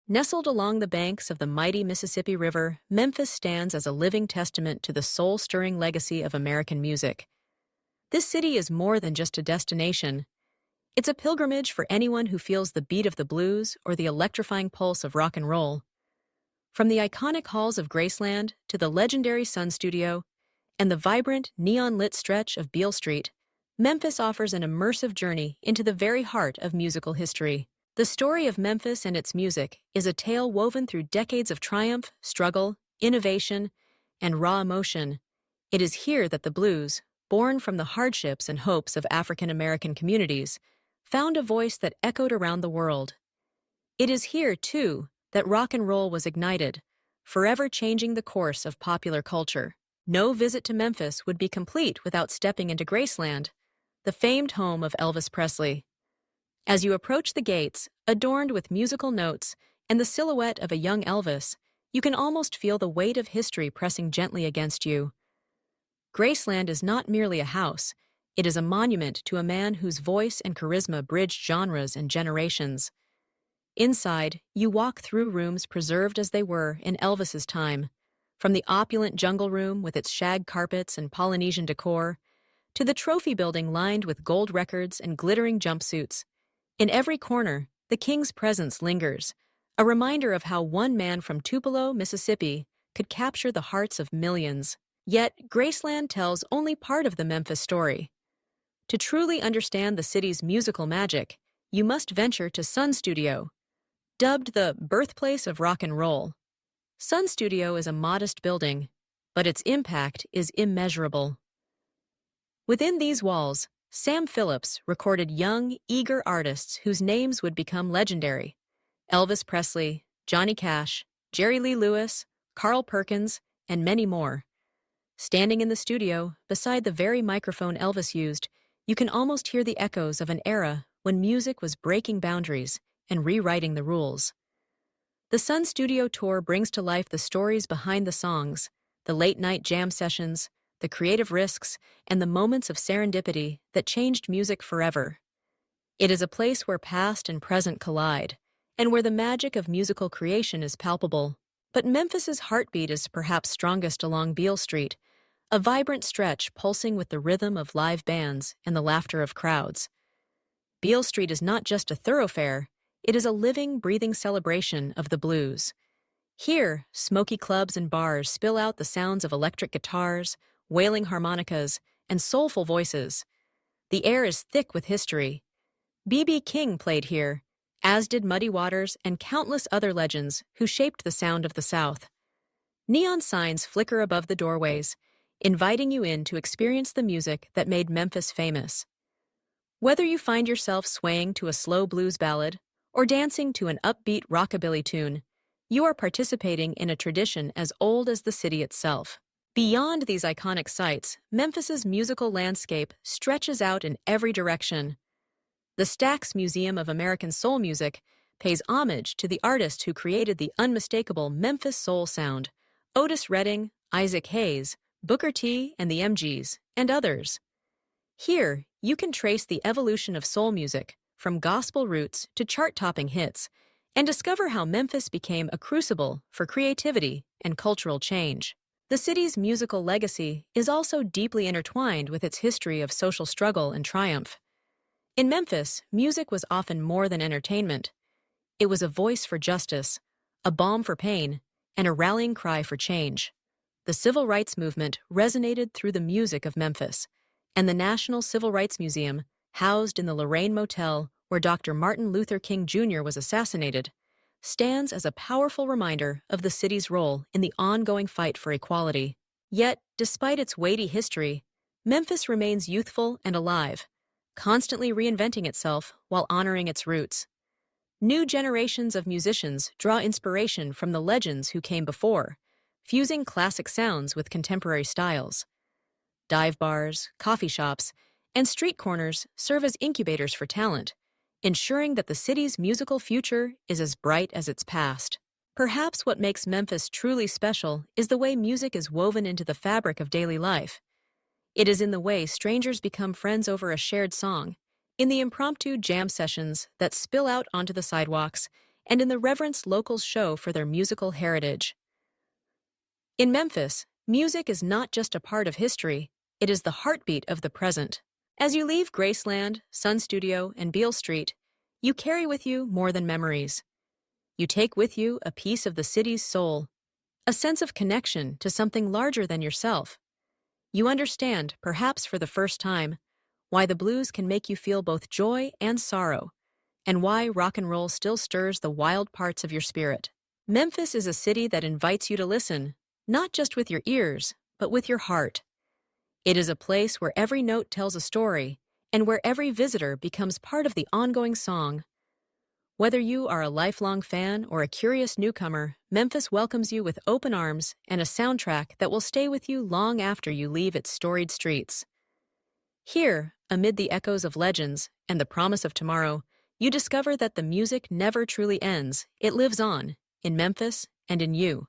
Nestled along the banks of the mighty Mississippi River, Memphis stands as a living testament to the soul-stirring legacy of American music. This city is more than just a destination. It's a pilgrimage for anyone who feels the beat of the blues or the electrifying pulse of rock and roll. From the iconic halls of Graceland to the legendary Sun Studio and the vibrant, neon-lit stretch of Beale Street, Memphis offers an immersive journey into the very heart of musical history. The story of Memphis and its music is a tale woven through decades of triumph, struggle, innovation, and raw emotion. It is here that the blues, born from the hardships and hopes of African American communities, found a voice that echoed around the world. It is here, too, that rock and roll was ignited, forever changing the course of popular culture. No visit to Memphis would be complete without stepping into Graceland, the famed home of Elvis Presley. As you approach the gates, adorned with musical notes and the silhouette of a young Elvis, you can almost feel the weight of history pressing gently against you. Graceland is not merely a house, it is a monument to a man whose voice and charisma bridged genres and generations. Inside, you walk through rooms preserved as they were in Elvis's time, from the opulent jungle room with its shag carpets and Polynesian decor, to the trophy building lined with gold records and glittering jumpsuits. In every corner, the king's presence lingers, a reminder of how one man from Tupelo, Mississippi, could capture the hearts of millions. Yet, Graceland tells only part of the Memphis story. To truly understand the city's musical magic, you must venture to Sun Studio, dubbed the birthplace of rock and roll. Sun Studio is a modest building, but its impact is immeasurable. Within these walls, Sam Phillips recorded young, eager artists whose names would become legendary: Elvis Presley, Johnny Cash, Jerry Lee Lewis, Carl Perkins, and many more. Standing in the studio, beside the very microphone Elvis used, you can almost hear the echoes of an era when music was breaking boundaries and rewriting the rules. The Sun Studio Tour brings to life the stories behind the songs, the late-night jam sessions, the creative risks, and the moments of serendipity that changed music forever. It is a place where past and present collide, and where the magic of musical creation is palpable. But Memphis's heartbeat is perhaps strongest along Beale Street, a vibrant stretch pulsing with the rhythm of live bands and the laughter of crowds. Beale Street is not just a thoroughfare, it is a living, breathing celebration of the blues. Here, smoky clubs and bars spill out the sounds of electric guitars, wailing harmonicas, and soulful voices. The air is thick with history. B.B. King played here, as did Muddy Waters and countless other legends who shaped the sound of the South. Neon signs flicker above the doorways, inviting you in to experience the music that made Memphis famous. Whether you find yourself swaying to a slow blues ballad or dancing to an upbeat rockabilly tune, you are participating in a tradition as old as the city itself. Beyond these iconic sights, Memphis's musical landscape stretches out in every direction. The Stax Museum of American Soul Music pays homage to the artist who created the unmistakable Memphis soul sound: Otis Redding, Isaac Hayes, Booker T. and the MGs, and others. Here, you can trace the evolution of soul music, from gospel roots to chart-topping hits, and discover how Memphis became a crucible for creativity and cultural change. The city's musical legacy is also deeply intertwined with its history of social struggle and triumph. In Memphis, music was often more than entertainment. It was a voice for justice, a balm for pain, and a rallying cry for change. The civil rights movement resonated through the music of Memphis, and the National Civil Rights Museum, housed in the Lorraine Motel where Dr. Martin Luther King Jr. was assassinated, stands as a powerful reminder of the city's role in the ongoing fight for equality. Yet, despite its weighty history, Memphis remains youthful and alive, constantly reinventing itself while honoring its roots. New generations of musicians draw inspiration from the legends who came before, fusing classic sounds with contemporary styles. Dive bars, coffee shops, and street corners serve as incubators for talent, ensuring that the city's musical future is as bright as its past. Perhaps what makes Memphis truly special is the way music is woven into the fabric of daily life. It is in the way strangers become friends over a shared song, in the impromptu jam sessions that spill out onto the sidewalks, and in the reverence locals show for their musical heritage. In Memphis, music is not just a part of history, it is the heartbeat of the present. As you leave Graceland, Sun Studio, and Beale Street, you carry with you more than memories. You take with you a piece of the city's soul, a sense of connection to something larger than yourself. You understand, perhaps for the first time, why the blues can make you feel both joy and sorrow, and why rock and roll still stirs the wild parts of your spirit. Memphis is a city that invites you to listen, not just with your ears, but with your heart. It is a place where every note tells a story, and where every visitor becomes part of the ongoing song. Whether you are a lifelong fan or a curious newcomer, Memphis welcomes you with open arms and a soundtrack that will stay with you long after you leave its storied streets. Here, amid the echoes of legends and the promise of tomorrow, you discover that the music never truly ends. It lives on, in Memphis and in you.